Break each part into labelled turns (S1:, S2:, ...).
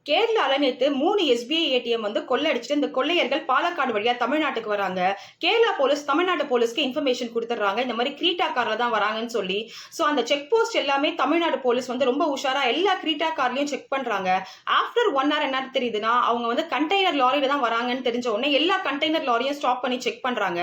S1: கேரளால நேத்து 3 SBI ATM வந்து கொள்ளடிச்சுட்டு இந்த கொள்ளையர்கள் பாலக்காடு வழியா தமிழ்நாட்டுக்கு வராங்க. கேரளா போலீஸ் தமிழ்நாட்டு போலீஸ்க்கு இன்ஃபர்மேஷன் குடுத்துடுறாங்க. இந்த மாரி கிரீட்டா கார்ல தான் வராங்கன்னு சொல்லி. சோ அந்த செக் போஸ்ட் எல்லாமே தமிழ்நாடு போலீஸ் வந்து ரொம்ப உஷாரா எல்லா கிரீட்டா கார்லயும் செக் பண்றாங்க. ஆஃப்டர் 1 ஹவர் என்ன தெரியுதுன்னா, அவங்க வந்து கண்டெய்னர் லாரில தான் வராங்கன்னு தெரிஞ்ச உடனே எல்லா கண்டெய்னர் லாரியும் ஸ்டாப் பண்ணி செக் பண்றாங்க.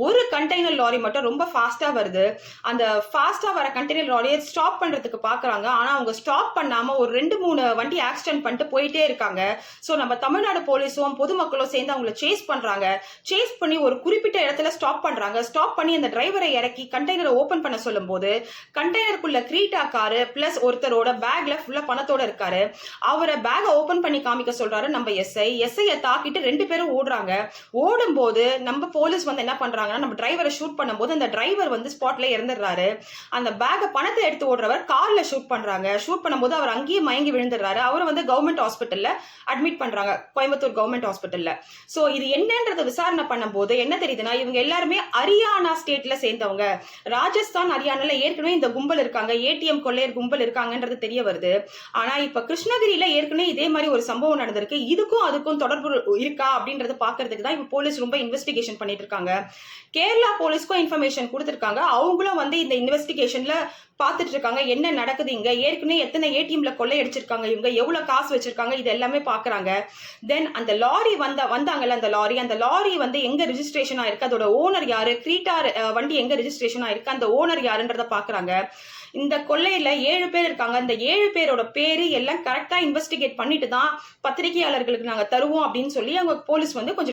S1: ஒரு கண்டெய்னர் லாரி மட்டும் ரொம்ப ஃபாஸ்டா வருது. அந்த ஃபாஸ்டா வர கண்டெய்னர் லாரியை ஸ்டாப் பண்றதுக்கு பாக்குறாங்க. ஆனா அவங்க ஸ்டாப் பண்ணாம ஒரு 2, 3 வண்டி ஆக்சிடென்ட் பண்ணிட்டு போயிட்டே இருக்காங்க. சோ நம்ம தமிழ்நாடு போலீஸும் பொதுமக்களும் சேர்ந்து அவங்களை சேஸ் பண்றாங்க. சேஸ் பண்ணி ஒரு குறிப்பிட்ட இடத்துல ஸ்டாப் பண்றாங்க. ஸ்டாப் பண்ணி அந்த டிரைவரை இறக்கி கண்டெய்னரை ஓபன் பண்ண சொல்லும் போது கண்டெய்னருக்குள்ள கிரீட்டா காரு பிளஸ் ஒருத்தரோட பேக்ல ஃபுல்லா பணத்தோட இருக்காரு. அவரை பேக ஓபன் பண்ணி காமிக்க சொல்றாரு நம்ம எஸ்ஐயை தாக்கிட்டு 2 பேரும் ஓடுறாங்க. ஓடும் போது நம்ம போலீஸ் வந்து என்ன பண்றாங்கன்னா, நம்ம டிரைவரை ஷூட் பண்ணும்போது அந்த டிரைவர் வந்து ஸ்பாட்ல இறந்துடுறாரு. அந்த பேக பணத்தை எடுத்து ஓடுறவர் கார்ல ஷூட் பண்றாங்க. ஷூட் பண்ணும்போது அவர் அங்கேயே மயங்கி விழுந்துடுறாரு. அவர் வந்து கவர்மெண்ட் ஹாஸ்பிட்டல்ல அட்மிட் பண்றாங்க, கோயம்புத்தூர் கவர்மெண்ட் ஹாஸ்பிட்டல்ல. சோ இது என்னன்றத விசாரணை பண்ணும்போது என்ன தெரியுதுன்னா, இவங்க எல்லாருமே ஹரியானா ஸ்டேட்ல சேர்ந்தவங்க. ராஜஸ்தான், ஹரியானால ஏற்கனவே இந்த கும்பல் இருக்காங்க, ஏடிஎம் கொள்ளையர் கும்பல் இருக்காங்கன்றது தெரிய வருது. ஆனா இப்ப கிருஷ்ணகிரியில ஏற்கனவே இதே மாதிரி ஒரு சம்பவம் நடந்திருக்கு. இதுக்கும் அதுக்கும் தொடர்பு இருக்கா அப்படின்றத பாக்குறதுக்கு தான் இப்ப போலீஸ் ரொம்ப இன்வெஸ்டிகேஷன் பண்ணிட்டு இருக்காங்க. கேரளா போலீஸ்க்கும் இன்ஃபர்மேஷன் கொடுத்திருக்காங்க. அவங்களும் வந்து இந்த இன்வெஸ்டிகேஷன்ல பாத்துட்டு இருக்காங்க. என்ன நடக்குது இங்க, ஏற்கனவே எத்தனை ஏடிஎம்ல கொள்ளை அடிச்சிருக்காங்க, இவங்க எவ்வளவு காசு வச்சிருக்காங்க, இது எல்லாமே பாக்குறாங்க. தென் அந்த லாரி வந்தாங்கல்ல, அந்த லாரி வந்து எங்க ரிஜிஸ்ட்ரேஷன் ஆயிருக்கு, அதோட ஓனர் யாரு, கிரீட்டா வண்டி எங்க ரிஜிஸ்ட்ரேஷன் ஆயிருக்கு, அந்த ஓனர் யாருன்றத பாக்குறாங்க. இந்த கொள்ளையில 7 பேர் இருக்காங்க. அந்த 7 பேரோட பேரு எல்லாம் கரெக்டா இன்வெஸ்டிகேட் பண்ணிட்டு தான் பத்திரிகையாளர்களுக்கு நாங்க தருவோம் அப்படின்னு சொல்லி அவங்க போலீஸ் வந்து கொஞ்சம்